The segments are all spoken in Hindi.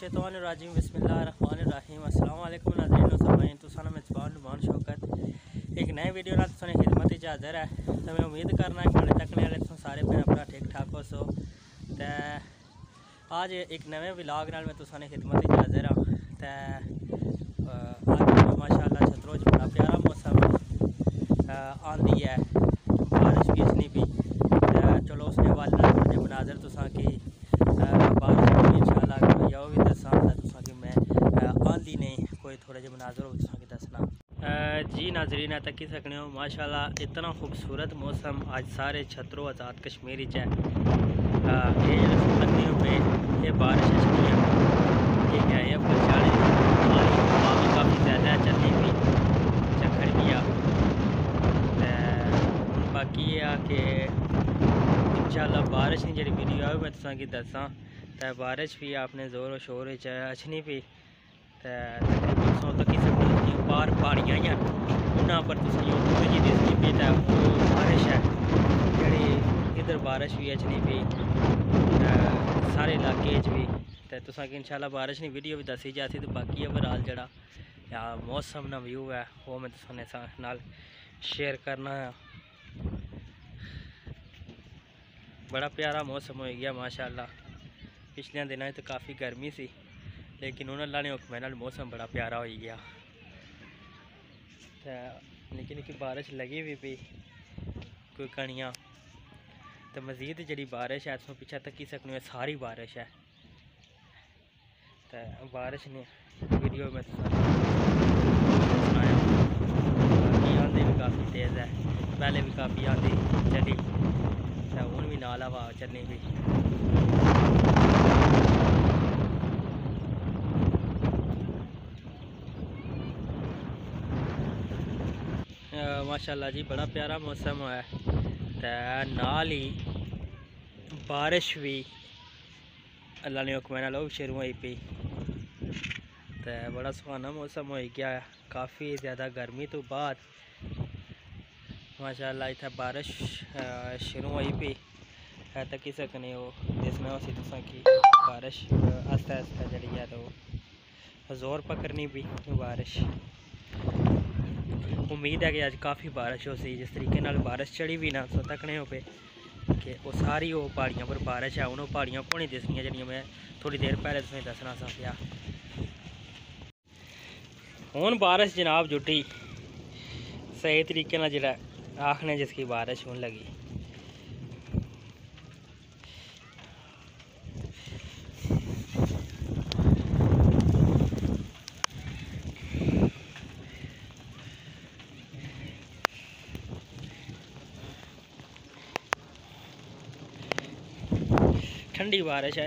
मिनशैतानिर्रजीम बिस्मिल्लाहिर्रहमानिर्रहीम अस्सलाम वालेकुम नाज़रीन समाइन तुसाना मेज़बान नुमान शौकत एक नए वीडियो नाल तुसानी खिदमत च हाज़िर है। तो मैं उम्मीद करना कि हाले तकने वाले तुम सारे भैन भरा ठीक ठाक हो सो। ते आज एक नवे व्लॉग नाल मैं तुसानी खिदमत च हाज़िर हाँ। ते आज माशाअल्लाह छतरों च बड़ा प्यारा मौसम आंदी है, बारिश भी नहीं पी। चलो उसने वाले थोड़े मनाजर तुसा की बारिश इंशाअल्लाह या भी दसा तुसा कि मैं आंदी नहीं कोई थोड़े जे मनाजर हो तुसा की दसना। जी नाजरीन है तकी सकने हो माशाअल्लाह इतना खूबसूरत मौसम आज सारे छतरों आज़ाद कश्मीर च है। ये बारिश ये क्या है बचाने काफ़ी ज़्यादा चलनी भी चखड़ गया। बाकी ये कि इंशाअल्लाह बारिश की जी वीडियो है मैं तुसा की दसा। तो बारिश भी आपने ज़ोर शोर अच्छनी पी तो पार पहाड़ियाँ ही उन्होंने पर जी दिसनी पी तो बारिश है जी इधर बारिश भी अच्छनी पी सारे इलाके भी तो तुसा कि इंशाअल्लाह बारिश की वीडियो भी दसी जाती। तो बाकी ओवरऑल जड़ा मौसम ना व्यू है वो मैं तुसाने नाल शेयर करना है। बड़ा प्यारा मौसम हो गया माशाअल्लाह। पिछले दिनों तो काफ़ी गर्मी सी लेकिन उन्होंने अल्लाह ने हुक्म नाल मौसम बड़ा प्यारा हो गया। निकी निकी बारिश लगी भी पी कोई कणियाँ तो मज़ीद जी बारिश है तुम पिछा तकी सकने सारी बारिश है। तो बारिश ने वीडियो में सुनाया बाकी आंधी भी काफ़ी तेज़ है, पहले भी काफ़ी आंधी चली तो हूँ भी नाल हवा चलनी भी। माशाअल्लाह जी बड़ा प्यारा मौसम है तो नाल ही बारिश भी अल्लाह ने हुक्म नाल शुरू हुई पी तो बड़ा सुहाना मौसम हो गया। काफ़ी ज़्यादा गर्मी तो बाद माशाअल्लाह इतना बारिश शुरू हुई पी है तकी सकने हो जिसमें उसी तुसा की बारिश आस्ता आस्ता जड़ी है तो जोर पकड़नी भी बारिश। उम्मीद है कि आज काफ़ी बारिश हो सी जिस तरीके नाल बारिश चढ़ी भी ना तो तकने हो पे कि वो सारी वो पहाड़ियों पर बारिश है उन्होंने पहाड़ियाँ को नहीं दिसनियाँ जी मैं थोड़ी देर पहले तुम्हें दसना सा पिया। हुण बारिश जनाब जुटी सही तरीके नाल जिहड़ा आखने जिसकी बारिश होने लगी। ठंडी बारिश है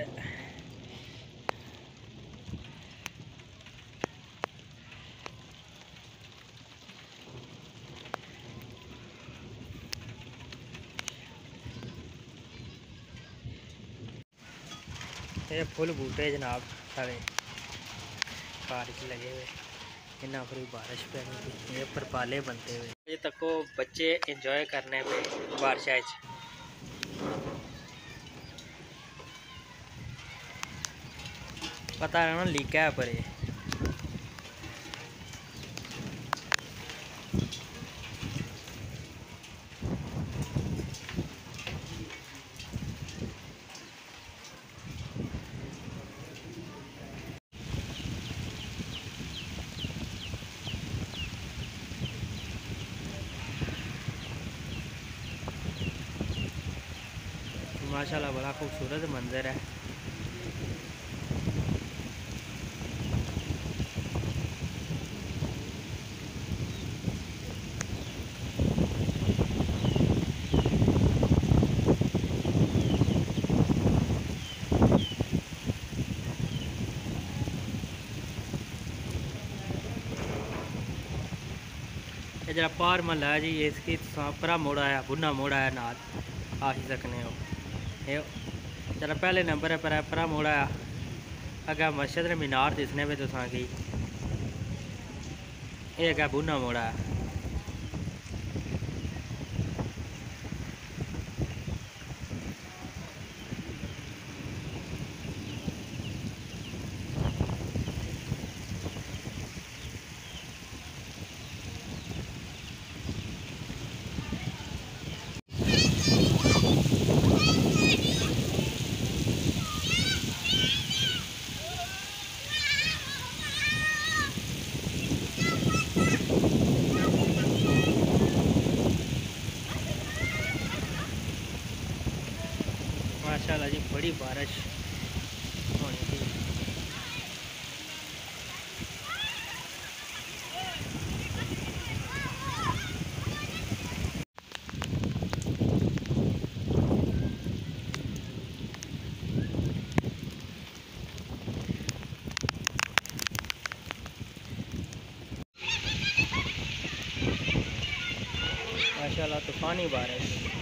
ये फुल बूटे जनाब सारे बारिश लगे हुए इन्ना पर बारिश पैनी ये पर पाले बनते हुए ये तक बच्चे इंजॉय करने पे बारिश पता रहना लीका है पर ये माशाल्लाह बड़ा खूबसूरत मंजर है। ये जरा पार महल है जी इसकी परा मोड़ आया बुना मोड़ आया नाल आखी सकने हो ये जरा पहले नंबर है परा मोड़ आया अगर मस्जिद ने मीनार दिसने पे तुसा की ये क्या बुना मोड़ आया। बड़ी बारिश होने की। माशाल्लाह तूफ़ानी बारिश।